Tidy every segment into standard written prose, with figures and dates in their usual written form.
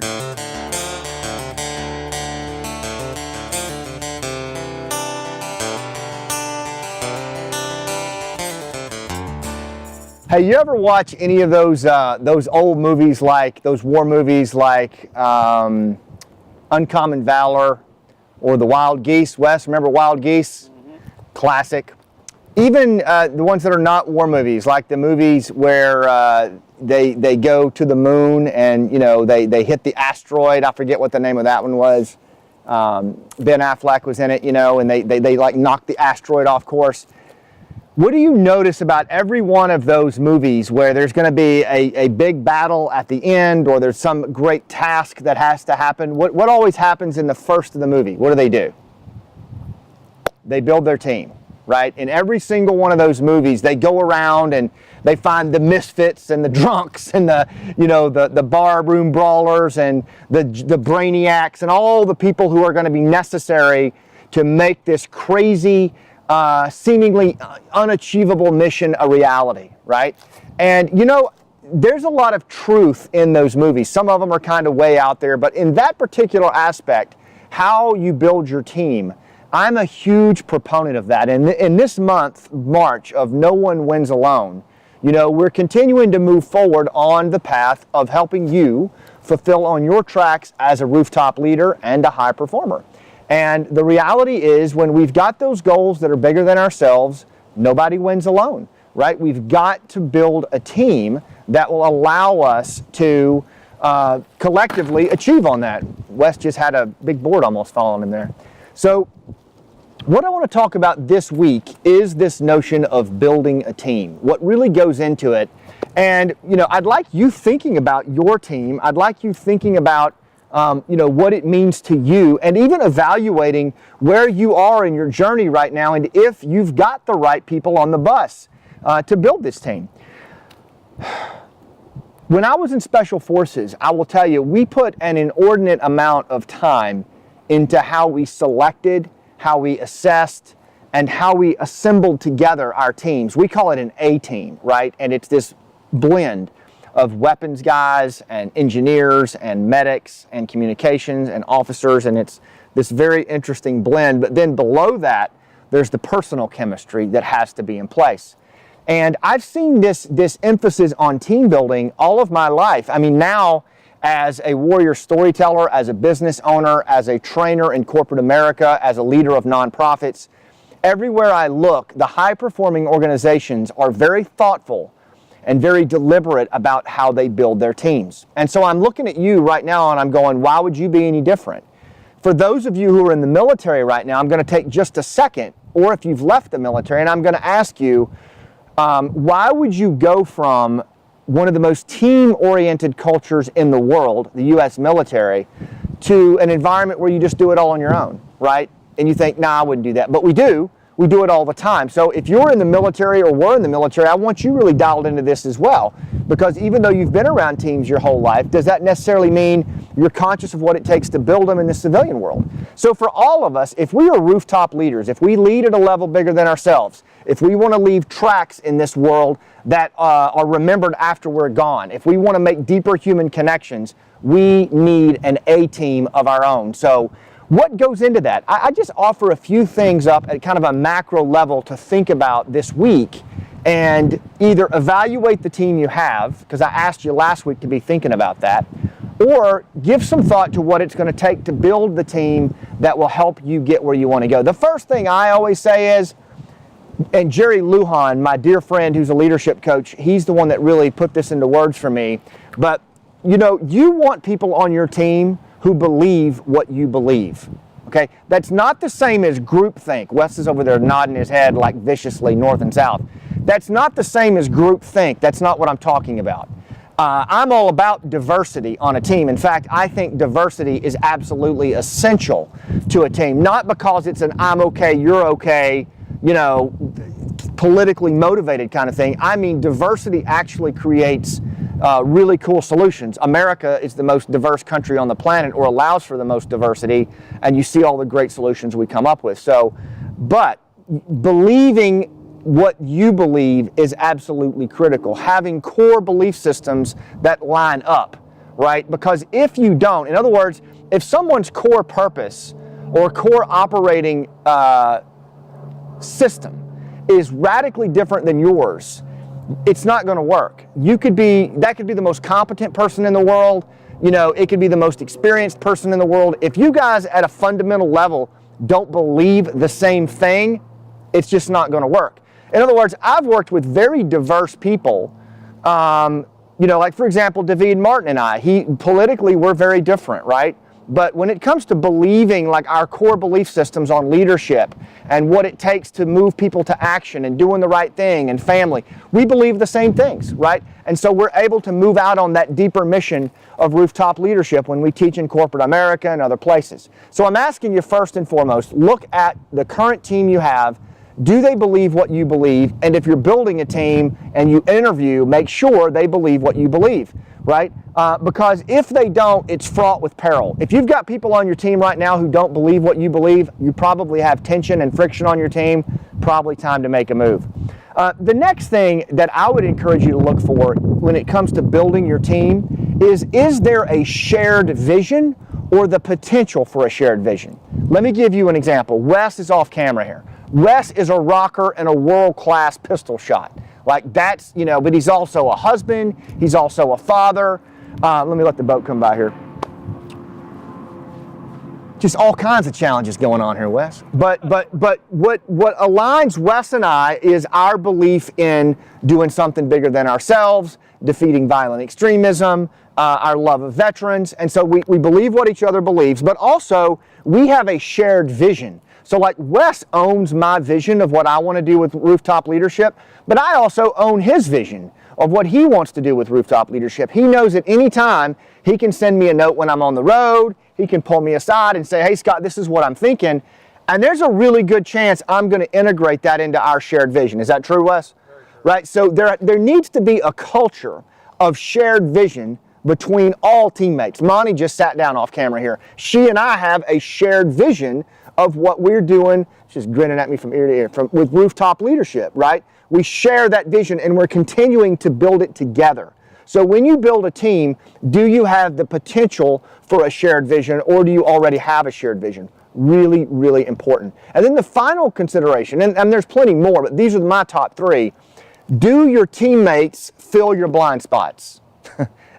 Hey, you ever watch any of those old movies, like those war movies like Uncommon Valor or The Wild Geese? Wes, remember Wild Geese? Mm-hmm. Classic. Even the ones that are not war movies, like the movies where they go to the moon and, you know, they hit the asteroid. I forget what the name of that one was. Ben Affleck was in it, you know, and they like knock the asteroid off course. What do you notice about every one of those movies where there's going to be a big battle at the end, or there's some great task that has to happen? What always happens in the first of the movie? What do? They build their team, right? In every single one of those movies, they go around and they find the misfits and the drunks and the bar room brawlers and the brainiacs and all the people who are going to be necessary to make this crazy, seemingly unachievable mission a reality, right? And you know, there's a lot of truth in those movies. Some of them are kind of way out there, but in that particular aspect, how you build your team, I'm a huge proponent of that. And in this month, March, of No One Wins Alone, you know, we're continuing to move forward on the path of helping you fulfill on your tracks as a rooftop leader and a high performer. And the reality is, when we've got those goals that are bigger than ourselves, nobody wins alone, right? We've got to build a team that will allow us to collectively achieve on that. Wes just had a big board almost fall on him there. So what I want to talk about this week is this notion of building a team, what really goes into it. And, you know, I'd like you thinking about your team. I'd like you thinking about what it means to you, and even evaluating where you are in your journey right now and if you've got the right people on the bus to build this team. When I was in Special Forces, I will tell you, we put an inordinate amount of time into how we selected, how we assessed, and how we assembled together our teams. We call it an ATeam, right? And it's this blend of weapons guys and engineers and medics and communications and officers, and it's this very interesting blend. But then below that, there's the personal chemistry that has to be in place. And I've seen this emphasis on team building all of my life. I mean, now as a warrior storyteller, as a business owner, as a trainer in corporate America, as a leader of nonprofits, everywhere I look, the high-performing organizations are very thoughtful and very deliberate about how they build their teams. And so I'm looking at you right now and I'm going, why would you be any different? For those of you who are in the military right now, I'm going to take just a second, or if you've left the military, and I'm going to ask you, why would you go from one of the most team-oriented cultures in the world, the U.S. military, to an environment where you just do it all on your own, right? And you think, nah, I wouldn't do that. But we do. We do it all the time. So if you're in the military or were in the military, I want you really dialed into this as well. Because even though you've been around teams your whole life, does that necessarily mean you're conscious of what it takes to build them in the civilian world? So for all of us, if we are rooftop leaders, if we lead at a level bigger than ourselves, if we want to leave tracks in this world that are remembered after we're gone, if we want to make deeper human connections, we need an A-team of our own. So what goes into that? I just offer a few things up at kind of a macro level to think about this week, and either evaluate the team you have, because I asked you last week to be thinking about that, or give some thought to what it's going to take to build the team that will help you get where you want to go. The first thing I always say is, and Jerry Lujan, my dear friend who's a leadership coach, he's the one that really put this into words for me, but you know, you want people on your team who believe what you believe, okay? That's not the same as groupthink. Wes is over there nodding his head like viciously north and south. That's not the same as groupthink. That's not what I'm talking about. I'm all about diversity on a team. In fact, I think diversity is absolutely essential to a team, not because it's an I'm okay, you're okay, you know, politically motivated kind of thing. I mean, diversity actually creates really cool solutions. America is the most diverse country on the planet, or allows for the most diversity, and you see all the great solutions we come up with. So, but believing what you believe is absolutely critical. Having core belief systems that line up right? Because if you don't, in other words, if someone's core purpose or core operating system is radically different than yours, it's not going to work. That could be the most competent person in the world. You know, it could be the most experienced person in the world. If you guys at a fundamental level don't believe the same thing, it's just not going to work. In other words, I've worked with very diverse people. You know, like for example, David Martin and I, politically we're very different, right? But when it comes to believing like our core belief systems on leadership and what it takes to move people to action and doing the right thing and family, we believe the same things, right? And so we're able to move out on that deeper mission of rooftop leadership when we teach in corporate America and other places. So I'm asking you first and foremost, look at the current team you have. Do they believe what you believe? And if you're building a team and you interview, make sure they believe what you believe, right? Because if they don't, it's fraught with peril. If you've got people on your team right now who don't believe what you believe, you probably have tension and friction on your team, probably time to make a move. The next thing that I would encourage you to look for when it comes to building your team is there a shared vision or the potential for a shared vision? Let me give you an example. Wes is off camera here. Wes is a rocker and a world-class pistol shot. Like that's, you know, but he's also a husband, he's also a father. Let me let the boat come by here. Just all kinds of challenges going on here, Wes. But what aligns Wes and I is our belief in doing something bigger than ourselves, defeating violent extremism, our love of veterans. And so we believe what each other believes, but also we have a shared vision. So like Wes owns my vision of what I want to do with rooftop leadership, but I also own his vision of what he wants to do with rooftop leadership. He knows at any time he can send me a note when I'm on the road. He can pull me aside and say, hey, Scott, this is what I'm thinking. And there's a really good chance I'm going to integrate that into our shared vision. Is that true, Wes? Right? So there needs to be a culture of shared vision between all teammates. Monty just sat down off camera here. She and I have a shared vision of what we're doing. She's grinning at me from ear to ear with rooftop leadership, right? We share that vision and we're continuing to build it together. So when you build a team, do you have the potential for a shared vision or do you already have a shared vision? Really, really important. And then the final consideration, and there's plenty more, but these are my top three. Do your teammates fill your blind spots?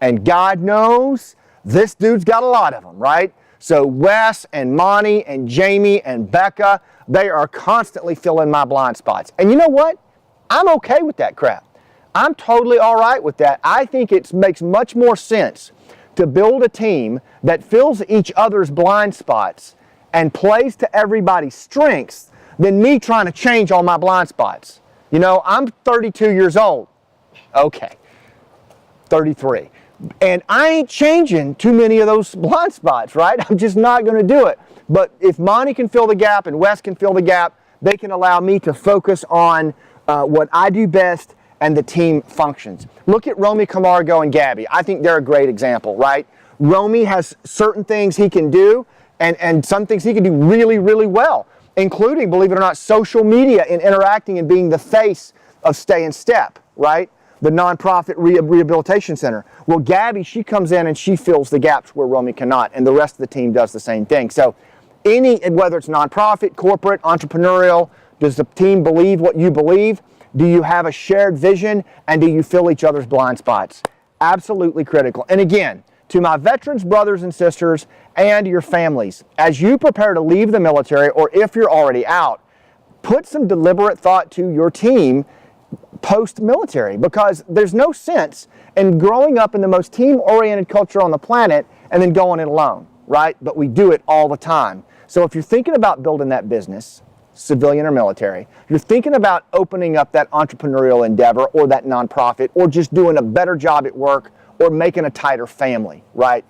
And God knows this dude's got a lot of them, right? So Wes and Monty and Jamie and Becca, they are constantly filling my blind spots. And you know what? I'm okay with that crap. I'm totally all right with that. I think it makes much more sense to build a team that fills each other's blind spots and plays to everybody's strengths than me trying to change all my blind spots. You know, I'm 32 years old. Okay, 33. And I ain't changing too many of those blind spots, right? I'm just not going to do it. But if Monty can fill the gap and Wes can fill the gap, they can allow me to focus on what I do best and the team functions. Look at Romy Camargo and Gabby. I think they're a great example, right? Romy has certain things he can do and some things he can do really, really well, including, believe it or not, social media and interacting and being the face of Stay in Step, right? The nonprofit rehabilitation center. Well, Gabby, she comes in and she fills the gaps where Romy cannot, and the rest of the team does the same thing. So whether it's nonprofit, corporate, entrepreneurial, does the team believe what you believe? Do you have a shared vision? And do you fill each other's blind spots? Absolutely critical. And again, to my veterans, brothers and sisters, and your families, as you prepare to leave the military, or if you're already out, put some deliberate thought to your team post-military, because there's no sense in growing up in the most team-oriented culture on the planet and then going it alone, right? But we do it all the time. So if you're thinking about building that business, civilian or military, you're thinking about opening up that entrepreneurial endeavor or that nonprofit or just doing a better job at work or making a tighter family, right?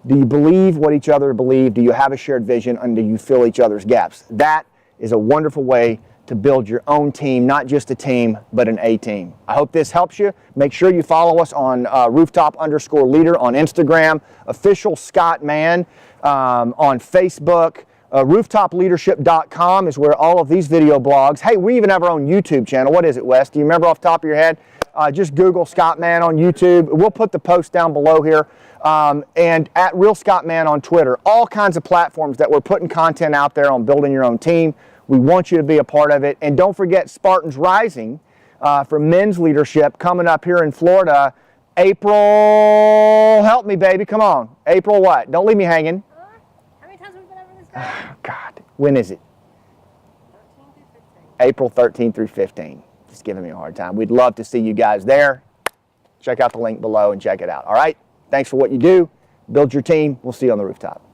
Do you believe what each other believe? Do you have a shared vision, and do you fill each other's gaps? That is a wonderful way to build your own team, not just a team, but an A-team. I hope this helps you. Make sure you follow us on rooftop_leader on Instagram, official Scott Mann on Facebook. Rooftopleadership.com is where all of these video blogs. Hey, we even have our own YouTube channel. What is it, Wes? Do you remember off the top of your head? Just Google Scott Mann on YouTube. We'll put the post down below here. and at Real Scott Mann on Twitter. All kinds of platforms that we're putting content out there on building your own team. We want you to be a part of it. And don't forget Spartans Rising for men's leadership coming up here in Florida. April, help me, baby. Come on. April what? Don't leave me hanging. How many times have we been over this guy? Oh, God. When is it? 13 through 15. April 13 through 15. Just giving me a hard time. We'd love to see you guys there. Check out the link below and check it out. All right? Thanks for what you do. Build your team. We'll see you on the rooftop.